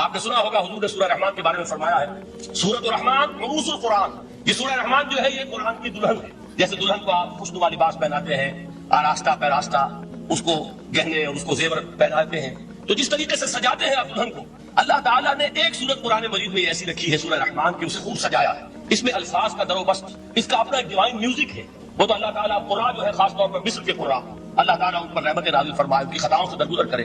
آپ نے سنا ہوگا حضور نے سورہ رحمان کے بارے میں فرمایا ہے، سورۃ الرحمان عروس القرآن، یہ سورہ رحمان جو ہے یہ قرآن کی دلہن ہے۔ جیسے دلہن کو آپ خوشنما لباس پہناتے ہیں، آراستہ پیراستہ اس کو گہنے اور اس کو زیور پہناتے ہیں، تو جس طریقے سے سجاتے ہیں آپ دلہن کو، اللہ تعالیٰ نے ایک سورت قرآن مجید میں ایسی رکھی ہے سورہ رحمان کی، اسے خوب سجایا ہے۔ اس میں الفاظ کا در و بست، اس کا اپنا ایک ڈیوائن میوزک ہے۔ وہ تو اللہ تعالیٰ قرآن جو ہے خاص طور پر مصر کے قرآن، اللہ تعالیٰ ان پر رحمت نازل فرمائے، ان کی خطاؤں سے درگزر کرے۔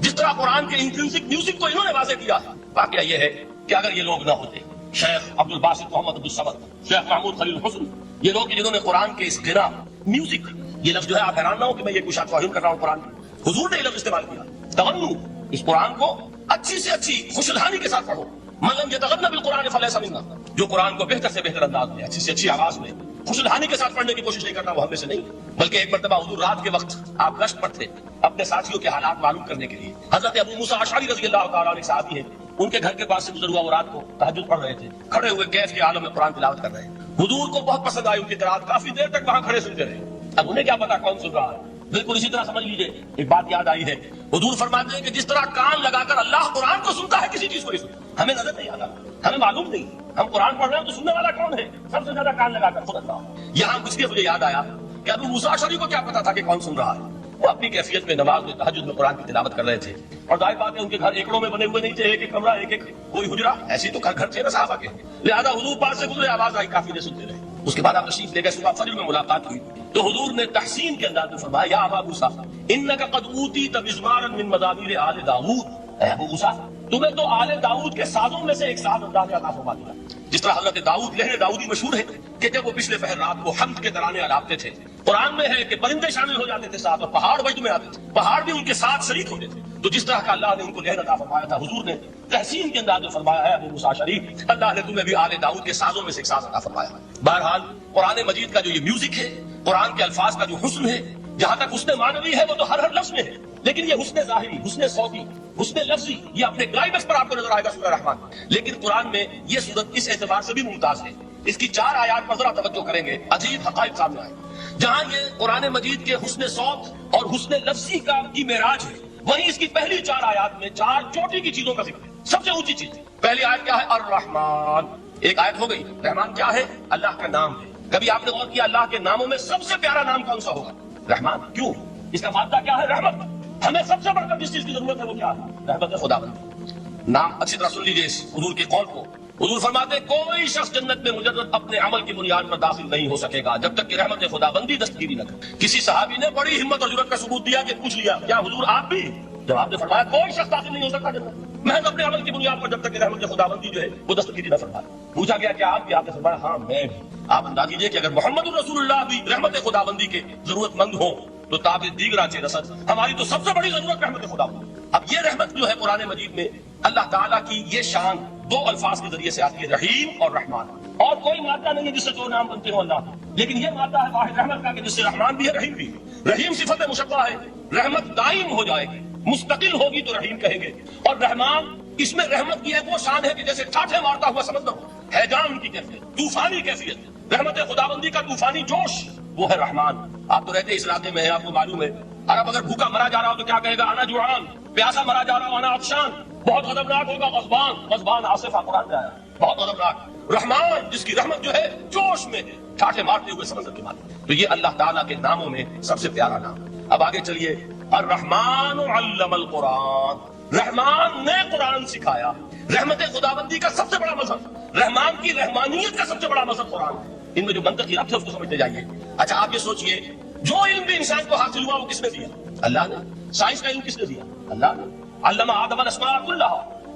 جس طرح قرآن کے انٹرنسک میوزک کو انہوں نے واضح کیا ہے، واقعہ یہ ہے کہ اگر یہ لوگ نہ ہوتے، شیخ عبد الباسط محمد عبد الصمد، شیخ محمود خلیل حسن، یہ لوگ جنہوں نے قرآن کے اس غنا میوزک، یہ لفظ جو ہے آپ حیران نہ ہو کہ میں یہ کچھ توہین کر رہا ہوں قرآن کی، حضور نے یہ لفظ استعمال کیا، تغنو، اس قرآن کو اچھی سے اچھی خوشلہانی کے ساتھ پڑھو، من لم یتغن بالقرآن فلیس منا، جو قرآن کو بہتر سے بہتر انداز میں، اچھی سے اچھی آواز میں، خوشلہانی کے ساتھ پڑھنے کی کوشش نہیں کرنا، وہ ہم میں سے نہیں۔ بلکہ ایک مرتبہ حضور رات کے وقت آپ گشت پر تھے اپنے ساتھیوں کے حالات معلوم کرنے کے لیے، حضرت ابو موسیٰ اشعری رضی اللہ تعالیٰ عنہ صحابی ہیں، ان کے گھر کے پاس سے گزر ہوا، وہ رات کو تہجد پڑھ رہے تھے، کھڑے ہوئے کیف کے عالم میں قرآن تلاوت کر رہے ہیں، حضور کو بہت پسند آئی ان کی قرات، کافی دیر تک وہاں کھڑے سنتے رہے۔ اب انہیں کیا پتا کون سن رہا ہے، بالکل اسی طرح سمجھ لیجئے ایک بات یاد آئی ہے، حضور فرماتے ہیں کہ جس طرح کان لگا کر اللہ قرآن کو سنتا ہے کسی چیز کو نہیں سنتا، ہمیں نظر نہیں آتا، ہمیں معلوم نہیں، ہم قرآن پڑھ رہے ہیں تو سننے والا کون ہے؟ سب سے زیادہ کان لگا کر خود اللہ۔ یہاں اس لیے مجھے یاد آیا کہ ابو موسیٰ اشعری کو کیا پتا تھا کہ کون سن رہا ہے، وہ اپنی کیفیت میں نماز میں تہجد میں قرآن کی تلاوت کر رہے تھے، اور ظاہر بات ہے ان کے گھر ایکڑوں میں بنے ہوئے نہیں تھے، ایک ایک کمرہ، ایک ایک کوئی حجرہ، ایسی تو گھر تھے نا صحابہ کے، لہذا حضور پاس سے گزرے، آواز آئی، کافی دیر سنتے رہے۔ اس کے بعد آپ تشریف لے گئے، صبح فجر میں ملاقات ہوئی تو حضور نے تحسین کے انداز میں فرمایا، یا ابا موسیٰ انک قد اوتیت مزمارا من مزامیر آل داؤد، اے ابو موسیٰ تمہیں تو آل داؤد کے سازوں میں سے ایک ساز اللہ نے عطا فرما دیا۔ جس طرح حضرت داؤد، لہر داؤدی مشہور ہے کہ جب وہ پچھلے پہر رات کو حمد کے ترانے الاپتے تھے، قرآن میں ہے کہ پرندے شامل ہو جاتے تھے ساتھ، اور پہاڑ وجد میں آتے تھے، پہاڑ بھی ان کے ساتھ شریک ہوتے تھے، تو جس طرح کا اللہ نے ان کو لہر عطا فرمایا تھا، حضور نے تحسین کے انداز میں فرمایا ہے، ابو موسیٰ اشعری اللہ نے تمہیں بھی آل داؤد کے سازوں میں سے ایک ساز عطا فرمایا۔ بہرحال قرآن مجید کا جو یہ میوزک ہے، قرآن کے الفاظ کا جو حسن ہے، جہاں تک حسن معنوی ہے وہ تو ہر لفظ میں ہے، لیکن یہ حسن ظاہری، حسن صوتی، حسن لفظی، یہ اپنے کلائمیکس پر آپ کو نظر آئے گا سورہ رحمان۔ لیکن قرآن میں یہ سورت اس اعتبار سے بھی ممتاز ہے، اس کی 4 آیات پر ذرا توجہ کریں گے، عجیب حقائق سامنے آئے، جہاں یہ قرآن مجید کے حسن صوت اور حسن لفظی کی معراج ہے، وہیں اس کی پہلی 4 آیات میں 4 چوٹی کی چیزوں کا ذکر ہے، سب سے اونچی چیز۔ پہلی آیت کیا ہے؟ الرحمن، ایک آیت ہو گئی، رحمان کیا ہے؟ اللہ کا نام ہے۔ کبھی آپ نے غور کیا اللہ کے ناموں میں سب سے پیارا نام کون سا ہوگا؟ رحمان۔ کیوں؟ اس کا مادہ کیا ہے؟ رحمت۔ ہمیں سب سے بڑھ کر جس چیز کی ضرورت ہے وہ کیا ہے؟ رحمت خداوند۔ نام اچھی طرح سن لیجیے اس حضور کے قول کو، حضور فرماتے ہیں کوئی شخص جنت میں مجرد اپنے عمل کی بنیاد پر داخل نہیں ہو سکے گا جب تک کہ رحمت خداوندی دستگیری نہ کرے۔ کسی صحابی نے بڑی ہمت اور جرأت کا ثبوت دیا کہ پوچھ لیا کیا حضور آپ بھی؟ جب آپ نے فرمایا کوئی شخص داخل نہیں ہو سکتا جنت محض اپنے عمل کی بنیاد پر جب تک کہ رحمت خداوندی جو ہے وہ دستگیری نہ فرمائے۔ پوچھا گیا کیا آپ بھی؟ آپ نے فرمایا ہاں میں بھی۔ آپ انداز کیجیے کہ اگر محمد الرسول اللہ بھی رحمت خداوندی کے ضرورت مند ہو تو تابع دیگر چہ رسد ہماری تو سب سے بڑی ضرورت رحمت خداوندی۔ اب یہ رحمت جو ہے قرآن مجید میں اللہ تعالیٰ کی یہ شان 2 الفاظ کے ذریعے سے آتی ہے، رحیم اور رحمان، اور کوئی مادہ نہیں ہے جس سے 2 نام بنتے ہوں اللہ، لیکن یہ مادہ ہے واحد رحمت کا کہ جس سے رحمان بھی ہے رحیم بھی ہے۔ رحیم صفت مشبہ ہے، رحمت دائم ہو جائے گی، مستقل ہوگی تو رحیم کہیں گے، اور رحمان اس میں رحمت کی ایک وہ شان ہے کہ جیسے ٹھاٹھے مارتا ہوا سمندر ہو، ہیجان کی کیفیت، طوفانی کیفیت، رحمت خداوندی کا طوفانی جوش، وہ ہے رحمان۔ آپ تو رہتے اس علاقے میں ہیں، آپ کو معلوم ہے عرب اگر بھوکا مرا جا رہا ہو تو کیا کہے گا؟ انا جوعان، پیاسا مرا جا رہا ہو انا عطشان، بہت غضبناک ہوگا غضبان، غضبان آصف قرآن میں آیا، بہت غضبناک۔ رحمان جس کی رحمت جو ہے جوش میں ہے، ٹھاٹھے مارتے ہوئے سمندر کے مارے، تو یہ اللہ تعالیٰ کے ناموں میں سب سے پیارا نام۔ اب آگے چلیے، الرحمن علم القرآن، رحمان نے قرآن سکھایا۔ رحمت خداوندی کا سب سے بڑا مذہب، رحمان کی رحمانیت کا سب سے بڑا مذہب قرآن ہے۔ ان میں جو منطقی ربط ہے اس کو سمجھتے جائیے۔ اچھا آپ یہ سوچئے جو علم بھی انسان کو حاصل ہوا وہ کس نے دیا؟ اللہ نے۔ سائنس کا علم کس نے دیا؟ اللہ نے۔ علم آدم الاسماء کلھا،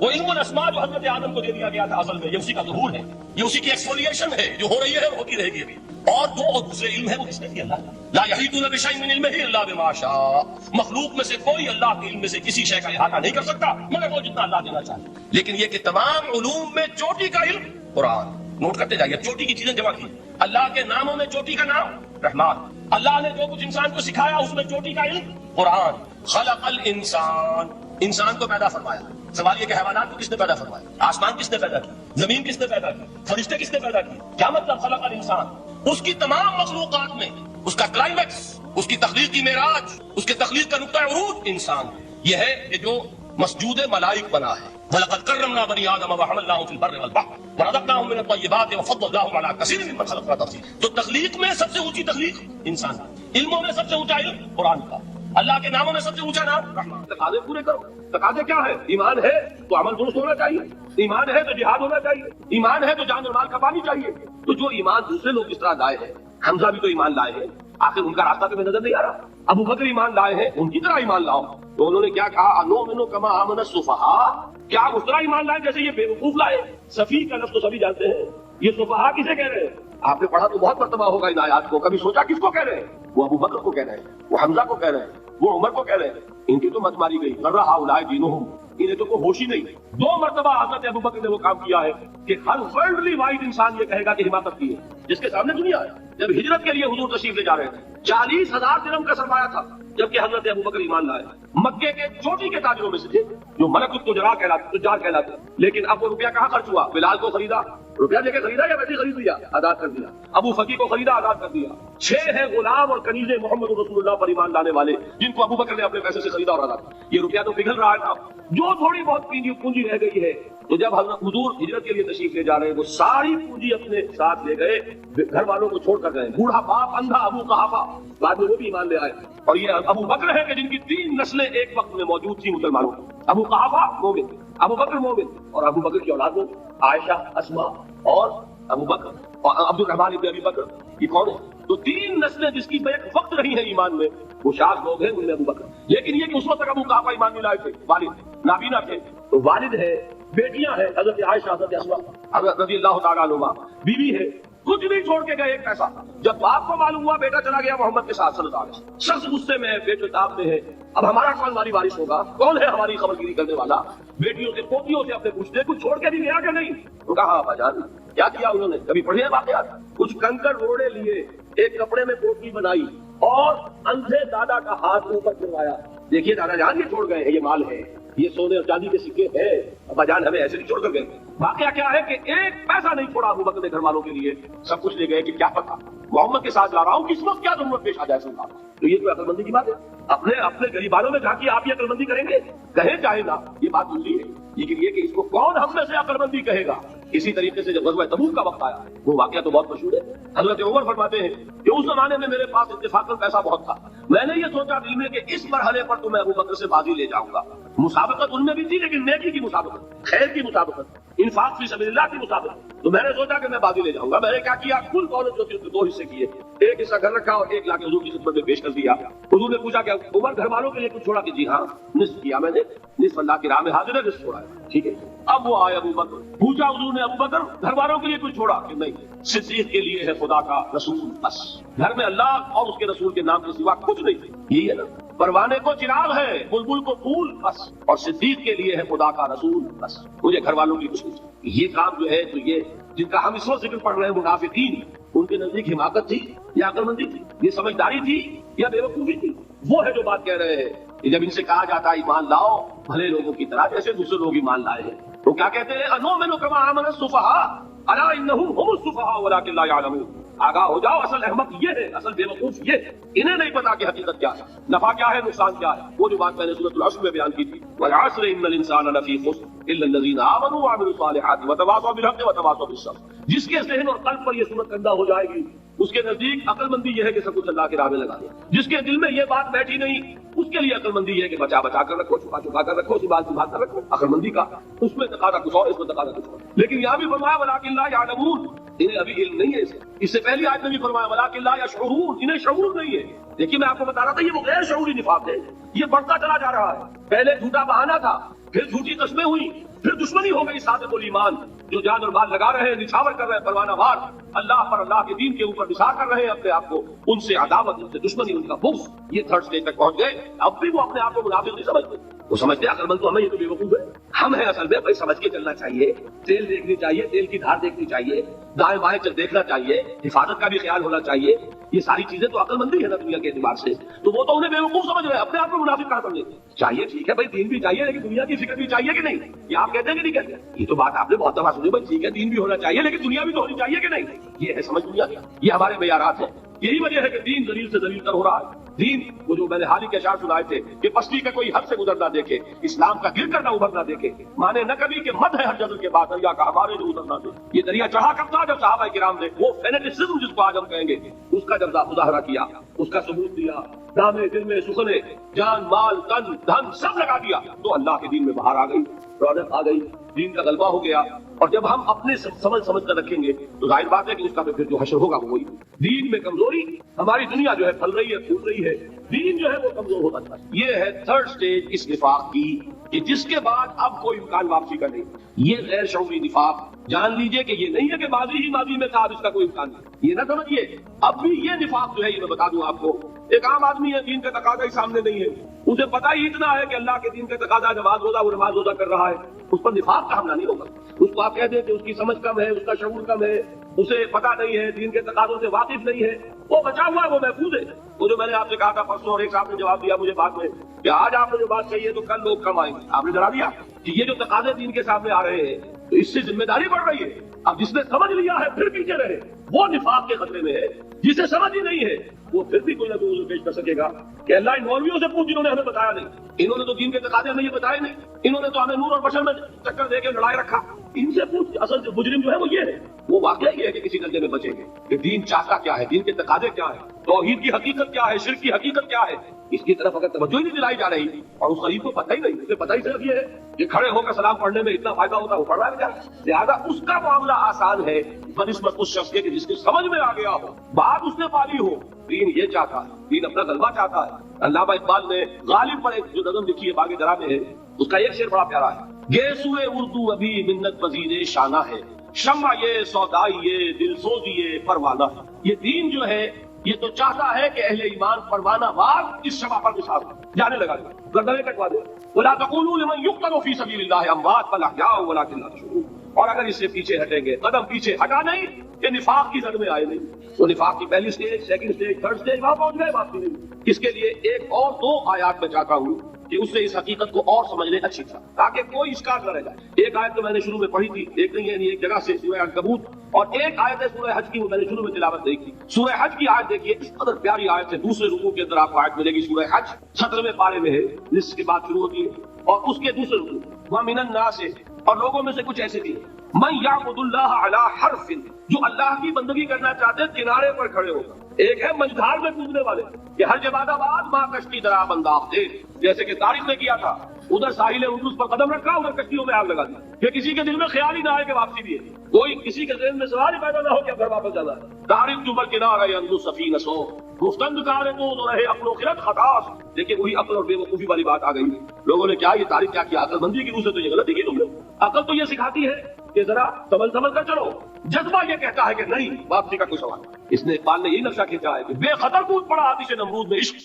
وہ علم الاسماء جو حضرت آدم کو دے دیا گیا تھا ازل میں، یہ اسی کا ظہور ہے، یہ اسی کی ایکسفولیشن ہے جو ہو رہی ہے اور ہوتی رہے گی ابھی۔ اور جو دوسرے علم ہے وہ کس نے دیا؟ اللہ نے۔ لا یحیطون بشیء من علمہ الا بما شاء، مخلوق میں سے کوئی اللہ کے علم میں سے کسی شے کا احاطہ نہیں کر سکتا مگر وہ جتنا اللہ دینا چاہے۔ لیکن یہ کہ تمام علوم میں چوٹی کا علم قرآن، نوٹ کرتے جائیے، چوٹی کی چیزیں جمع کی۔ اللہ کے ناموں میں چوٹی کا نام رحمان، اللہ نے جو کچھ انسان کو سکھایا اس میں چوٹی کا علم قرآن۔ خلق الانسان، انسان کو پیدا فرمایا۔ سوال یہ کہ حیوانات کو کس نے پیدا فرمایا؟ آسمان کس نے پیدا کی؟ زمین کس نے پیدا کی؟ فرشتے کس نے پیدا کی؟ کیا مطلب خلق الانسان؟ اس کی تمام مخلوقات میں اس کا کلائمیکس، اس کی تخلیق کی معراج، اس کے تخلیق کا نقطہ عروج انسان یہ ہے کہ جو مسجود ملائک بنا ہے. وَلَقَدْ كَرَّمْنَا بَنِي آدَمَ وَحَمَلْنَاهُمْ فِي الْبَرِّ وَالْبَحْرِ وَرَزَقْنَاهُم مِّنَ الطَّيِّبَاتِ وَفَضَّلْنَاهُمْ عَلَىٰ كَثِيرٍ مِّمَّنْ خَلَقْنَا تَفْضِيلًا. تو تخلیق میں سب سے اونچی تخلیق انسان ہے. علموں میں سب سے اونچا علم قرآن کا. اللہ کے ناموں میں سب سے اونچا نام رحمان. تقاضے پورے کرو. تقاضے کیا ہے؟ ایمان ہے تو عمل درست ہونا چاہیے, ایمان ہے تو جہاد ہونا چاہیے, ایمان ہے تو جان اور مال کھپانی چاہیے. تو جو ایمان دوسرے لوگ اس طرح لائے ہیں, حمزہ بھی تو ایمان لائے ہیں, آخر ان کا راستہ تمہیں نظر نہیں آ رہا. ابو بکر ایمان لائے ہیں, ان کی طرح ایمان لاؤ. تو انہوں نے کیا کہا؟ انؤمن کما آمن السفہاء. کیا اس طرح ایمان لائے جیسے یہ بے وقوف لائے؟ سفیہ کا لفظ تو سبھی جانتے ہیں. یہ سفہاء کسے کہہ رہے ہیں؟ آپ نے پڑھا تو بہت مرتبہ ہوگا ان آیات کو. کبھی سوچا کس کو کہہ رہے ہیں؟ وہ ابو بکر کو کہہ رہے ہیں, وہ حمزہ کو کہہ رہے ہیں, وہ عمر کو کہہ رہے ہیں. ان کی تو مت ماری گئی. غر ہؤلاء دینہم. انہیں تو کوئی ہوش ہی نہیں. 2 مرتبہ حضرت ابو بکر نے وہ کام کیا ہے کہ ہر ورلڈلی وائڈ انسان یہ کہے گا کہ حماقت کی ہے, جس کے سامنے دنیا ہے. جب ہجرت کے لیے حضور تشریف لے جا رہے تھے, 40,000 درہم کا سرمایہ تھا, جبکہ حضرت ابو بکر ایمان لائے. مکے کے چوٹی کے تاجروں میں سے تھے, جو ملک التجار کہلاتے. لیکن اب وہ روپیہ کہاں خرچ ہوا؟ بلال کو خریدا, روپیہ دے کے خریدا یا ویسے خرید لیا؟ آزاد کر دیا. ابو فقی کو خریدا, آزاد کر دیا. 6 ہیں غلام اور کنیزیں محمد رسول اللہ پر ایمان لانے والے, جن کو ابو بکر نے اپنے پیسے سے خریدا اور آزاد کیا. یہ روپیہ تو پگھل رہا تھا. جو تھوڑی بہت پونجی رہ گئی ہے, تو جب حضور ہجرت کے لیے تشریف لے جا رہے ہیں, وہ ساری پونجی اپنے ساتھ لے گئے, گھر والوں کو چھوڑ کر گئے. بوڑھا باپ اندھا ابو قحافہ, بعد میں وہ بھی ایمان لے آئے. اور یہ ابو بکر ہے کہ جن کی 3 نسلیں ایک وقت میں موجود تھی مسلمانوں کی. ابو قحافہ مومن, ابو بکر مومن, اور ابو بکر کی اولاد مومن, عائشہ, اسماء اور ابو بکر اور عبد الرحمن ابن ابی بکر. یہ کون ہے؟ تو 3 نسلیں جس کی بیک وقت رہی ہیں ایمان میں, وہ شاذ لوگ ہیں, ان میں ابو بکر. لیکن یہ کہ اس وقت تک ابو قحافہ ایمان نہیں لائے تھے, والد نابینا تھے. تو والد ہے, بیٹیاں ہیں, حضرت عائشہ, حضرت اسماء, حضرت رضی اللہ تعالیٰ عنہما, بیوی ہے, کچھ نہیں چھوڑ کے گئے ایک پیسہ. جب باپ کو معلوم ہوا بیٹا چلا گیا محمد کے ساتھ صلی اللہ علیہ وسلم, شخص غصے میں ہے, بے تاب میں ہے. اب ہمارا کون ہماری وارث ہوگا؟ کون ہے ہماری خبرگیری کرنے والا؟ بیٹیوں سے پوتیوں سے اپنے پوچھتے, کچھ چھوڑ کے بھی گیا کہ نہیں؟ ان کا ہاں بھائی. کیا کیا انہوں نے؟ کبھی پڑھے واقعات؟ کچھ کنکر روڑے لیے, ایک کپڑے میں پوٹلی بنائی اور اندھے دادا کا ہاتھ اوپر کروایا. دیکھیے دادا جان, یہ چھوڑ گئے ہیں, یہ مال ہے, یہ سونے اور چاندی کے سکے ہیں, ابا جان ہمیں ایسے نہیں چھوڑ کر گئے. واقعہ کیا ہے کہ ایک پیسہ نہیں چھوڑا ابو بکر نے گھر والوں کے لیے, سب کچھ لے گئے. کہ کیا پتا محمد کے ساتھ جا رہا ہوں, کس وقت کیا ضرورت پیش آ جائے سن. تو یہ کوئی عقل مندی کی بات ہے؟ اپنے غریبانوں میں جھانکی آپ یہ عقل مندی کریں گے؟ کہیں چاہے نا, یہ بات دوسری ہے. لیکن یہ کہ اس کو کون ہم میں سے عقل مندی کہے گا؟ اسی طریقے سے جب غزوہ تبوک کا وقت آیا, وہ واقعہ تو بہت مشہور ہے. حضرت عمر فرماتے ہیں کہ اس زمانے میں میرے پاس اتفاقاً پیسہ بہت تھا. میں نے یہ سوچا دل میں کہ اس مرحلے پر تو میں ابو بکر سے بازی لے جاؤں گا. مسابقت ان میں بھی تھی, لیکن نیکی کی مسابقت, خیر کی مسابقت, انفاق فی سبیل اللہ کی مسابقت. تو میں نے سوچا کہ میں بازی لے جاؤں گا. میں نے کیا کیا, کل دولت جو تھی اس کے 2 حصے کیے. ایک حصہ گھر رکھا اور 1 لاکھ حضور کی خدمت میں پیش کر دیا. حضور نے پوچھا کہ عمر گھر والوں کے لیے کچھ چھوڑا؟ کہ جی ہاں, نصف کیا میں نے, نصف اللہ کی راہ میں حاضر ہے, نصف چھوڑا ہے. ٹھیک ہے. اب وہ آئے ابو بکر, پوچھا حضور نے, ابو بکر گھر والوں کے لیے کچھ چھوڑا؟ کہ نہیں, صدیق کے لیے ہے خدا کا رسول بس. گھر میں اللہ اور اس کے رسول کے نام کے سوا کچھ نہیں تھے. یہی ہے نا, پروانے کو چراغ ہے, بلبل کو پھول بس, اور صدیق کے لیے ہے خدا کا رسول بس. مجھے گھر والوں کی کچھ نہیں. یہ کام جو ہے, تو یہ جن کا ہم اس وقت ذکر پڑھ رہے ہیں منافقین, ان کے نزدیک حماقت تھی یا عقل مندی تھی؟ یہ سمجھداری تھی یا بے وقوفی تھی؟ وہ ہے جو بات کہہ رہے ہیں. جب ان سے کہا جاتا ہے ایمان لاؤ بھلے لوگوں کی طرح جیسے دوسرے لوگ ایمان لائے ہیں, تو کیا کہتے ہیں؟ انؤمن کما آمن السفہاء الا انہم هم السفہاء ولکن لا یعلمون. آگاہ ہو جاؤ, اصل احمق یہ ہے, اصل بے وقوف یہ ہے, انہیں نہیں پتا کہ حقیقت کیا ہے, نفع کیا ہے, نقصان کیا ہے. وہ جو بات میں نے سورۃ العصر میں بیان کی تھی, والعصر ان الانسان لفی خسر الا الذین آمنوا وعملوا الصالحات وتواصوا بالحق وتواصوا بالصبر. جس کے ذہن اور قلب پر یہ سورت کندہ ہو جائے گی, اس کے نزدیک عقل مندی یہ ہے کہ سب کچھ اللہ کے راہ میں لگا دے. جس کے دل میں یہ بات بیٹھی نہیں, اس کے لیے عقل مندی یہ ہے کہ بچا بچا کر رکھو, چھپا چھپا کر رکھو, سنبھال کر رکھو. عقل مندی کا اس میں تقاضا کچھ اور, اس میں تقاضا کچھ اور. لیکن یہاں بھی فرمایا ولکن لا یعلمون, انہیں ابھی علم نہیں ہے. اس سے پہلی آیت میں بھی فرمایا ولکن لا یشعرون, انہیں شعور نہیں ہے. دیکھیے میں آپ کو بتا رہا تھا, یہ وہ غیر شعوری نفاق ہے, یہ بڑھتا چلا جا رہا ہے. پہلے جھوٹا بہانہ تھا, پھر جھوٹی قسمیں ہوئی, پھر دشمنی ہو گئی صادق الایمان, جو جان اور مال لگا رہے ہیں, نچھاور کر رہے ہیں پروانہ وار, اللہ پر, اللہ کے دین کے اوپر نثار کر رہے ہیں اپنے آپ کو, ان سے عداوت, ان سے دشمنی, ان کا بغض, یہ 3rd سٹیج تک پہنچ گئے. اب بھی وہ اپنے آپ کو منافق نہیں سمجھتے, وہ سمجھتے عقل مند تو ہمیں, یہ تو بے وقوف ہے. ہم ہیں اصل میں, بھائی سمجھ کے چلنا چاہیے, تیل دیکھنی چاہیے, تیل کی دھار دیکھنی چاہیے, دائیں بائیں دیکھنا چاہیے, حفاظت کا بھی خیال ہونا چاہیے. یہ ساری چیزیں تو عقل مندی ہے نا دنیا کے اعتبار سے. تو وہ تو انہیں بے وقوف سمجھ رہے ہیں, اپنے آپ کو منافق کہاں سمجھتے ہیں. چاہیے ٹھیک ہے بھائی, دین بھی چاہیے, لیکن دنیا کی فکر بھی چاہیے کہ نہیں؟ یہ آپ کہتے ہیں کہ نہیں کہتے؟ یہ تو بات آپ نے بہت دفعہ سنی, بھائی ٹھیک ہے دین بھی ہونا چاہیے, لیکن دنیا بھی تو ہونی چاہیے کہ نہیں. یہ ہے سمجھ دنیا کی, یہ ہمارے معیارات ہیں. یہی وجہ ہے کہ دین ذلیل سے ذلیل تر ہو رہا ہے. دین وہ جو میں نے حال ہی کے اشعار سنائے تھے کہ پستی کا کوئی حد سے گزر نہ دیکھے، اسلام کا گر کر نہ ابھر نہ دیکھے، مانے نہ کبھی کہ مد ہے ہر جذر کے بعد دریا کا ہمارے جو ادھر نہ دے۔ یہ دریا چڑھا کب تھا؟ جب صحابہ کرام نے وہ فینیٹسزم جس کو آج ہم کہیں گے اس کا جب مظاہرہ کیا، اس کا ثبوت دیا، دامے دل میں سخنے جان مال تن دھن سب لگا دیا، تو اللہ کے دین میں بہار آ گئی، رونق آ گئی، دین کا غلبہ ہو گیا۔ اور جب ہم اپنے سمجھ کر رکھیں گے تو ظاہر بات ہے کہ اس کا پھر جو حشر ہوگا وہ وہی۔ دین میں کمزوری، ہماری دنیا جو ہے پھل رہی ہے پھول رہی ہے، دین جو ہے وہ کمزور ہوتا تھا۔ یہ ہے تھرڈ سٹیج اس نفاق کی کہ جس کے بعد اب کوئی امکان واپسی کا نہیں۔ یہ غیر شعوری نفاق جان لیجئے کہ یہ نہیں ہے کہ ماضی میں تھا اب اس کا کوئی امکان نہیں، یہ نہ سمجھیے۔ اب بھی یہ نفاق جو ہے یہ میں بتا دوں آپ کو، ایک عام آدمی ہے، دین کا تقاضا ہی سامنے نہیں ہے، اسے پتہ ہی اتنا ہے کہ اللہ کے دین کا تقاضا نماز روزہ وہ نماز روزہ کر رہا ہے، اس پر نفاق کا حملہ نہیں ہوگا۔ اس کو آپ کہہ دیں کہ اس کی سمجھ کم ہے، اس کا شعور کم ہے، اسے پتہ نہیں ہے، دین کے تقاضوں سے واقف نہیں ہے، وہ بچا ہوا ہے، وہ محفوظ ہے۔ وہ جو میں نے آپ سے کہا تھا پرسوں اور ایک صاحب نے جواب دیا مجھے بعد میں کہ آج آپ نے جو بات کہی ہے تو کل لوگ کم آئیں گے، آپ نے ڈرا دیا کہ یہ جو تقاضے دین کے سامنے آ رہے ہیں تو اس سے ذمہ داری بڑھ رہی ہے۔ اب جس نے سمجھ لیا ہے پھر پیچھے رہے، وہ نفاق کے خطرے میں ہے۔ جسے سمجھ ہی نہیں ہے وہ پھر بھی کوئی نہ کوئی عذر پیش کر سکے گا کہ اللہ ان مولویوں سے پوچھ جنہوں نے ہمیں بتایا نہیں، انہوں نے تو دین کے تقاضے ہمیں یہ بتائے نہیں، انہوں نے تو ہمیں نور اور بشر میں چکر دے کے لڑائے رکھا۔ ان سے پوچھ، اصل جو مجرم جو ہے وہ یہ ہے، وہ واقعہ یہ ہے کہ کسی درجے میں بچیں گے کہ دین چاہتا کیا ہے، دین کے تقاضے کیا ہے، توحید کی حقیقت کیا ہے، شرک کی حقیقت کیا ہے، اس کی طرف اگر توجہ ہی نہیں دلائی جا رہی اور اس غریب کو پتہ ہی نہیں، اسے پتہ ہی صرف یہ ہے کہ کھڑے ہو کر سلام پڑھنے میں اتنا فائدہ ہوتا ہے وہ پڑھ رہا ہے کیا، لہٰذا اس کا معاملہ آسان ہے بنسبت اس شخص کے کہ جس کے سمجھ میں آ گیا ہو، بات اس نے پالی ہو۔ دین یہ چاہتا ہے، دین اپنا غلبہ چاہتا ہے۔ علامہ اقبال نے غالب پر ایک جو نظم لکھی ہے باغ درا میں ہے، اس کا ایک شعر بڑا پیارا ہے، گیسوئے اردو ابھی منت پذیر شانہ ہے، شمع یہ سودائی یہ دل سوزی یہ پروانہ۔ یہ دین جو ہے یہ تو چاہتا ہے کہ اہل ایمان پروانہ وار اس شمع پر نثار جانے لگا دے، گردنیں کٹوا دے۔ وَلَا تَقُولُوا لِمَن يُقْتَلُ فِي سَبِيلِ اللَّهِ أَمْوَاتٌ بَلْ أَحْيَاءٌ وَلَكِنْ لَا تَشْعُرُونَ۔ اور اگر اس سے پیچھے ہٹیں گے، قدم پیچھے ہٹا نہیں کہ نفاق کی زد میں آئے نہیں، تو نفاق کی پہلی stage, second stage, third stage وہاں پہنچ گئے، بات نہیں۔ اس کے لیے ایک اور دو آیات میں چاہتا ہوں کہ اس سے اس حقیقت کو اور سمجھ لیں اچھی طرح تاکہ کوئی اشکال نہ رہ جائے۔ ایک آیت تو میں نے شروع میں پڑھی تھی، ایک نہیں ہے ایک جگہ سے سورہ عنکبوت، اور ایک آیت ہے سورہ حج کی، وہ میں نے شروع میں تلاوت نہیں کی۔ سورہ حج کی آیت دیکھیے، اس قدر پیاری آیت ہے، دوسرے رکوع کے اندر آپ کو آیت ملے گی، سورہ حج 17ویں پارے میں ہے، نصف کے بعد شروع ہوتی ہے، اور اس کے دوسرے رکوع وَمِنَ النَّاسِ، اور لوگوں میں سے کچھ ایسے بھی مَن يَعْبُدُ اللَّهَ عَلَى حَرْفٍ، جو اللہ کی بندگی کرنا چاہتے ہیں کنارے پر کھڑے ہو کر۔ ایک ہے مجھار میں کودنے والے کہ ہر جب آباد ماں کشتی درا بنداختے، جیسے کہ تاریخ نے کیا تھا، ادھر ساحل اردوس پر قدم رکھا، ادھر کشتیوں میں آگ لگا دی کہ کسی کے دل میں خیال ہی نہ آئے کہ واپسی بھی ہے، کوئی کسی کے ذہن میں سوال ہی پیدا نہ ہو کہ اب گھر واپس جانا ہے۔ تاریخ جو بر کنارہ اندو سفینہ سو گفتند کارے تو رہے عقل و خرد خطاس۔ دیکھیں وہی عقل اور بے وقوفی والی بات آ گئی، لوگوں نے کیا یہ تاریخ کیا کیا، عقل مندی کی روح سے تو یہ غلطی کی تم نے۔ عقل تو یہ سکھاتی ہے کہ ذرا سنبھل کر چلو، جذبہ یہ کہتا ہے کہ نہیں، واپسی کا کوئی سوال۔ اس نے اقبال نے یہی نقشہ کھینچا ہے کہ بے خطر کود پڑا آتش نمرود میں عشق،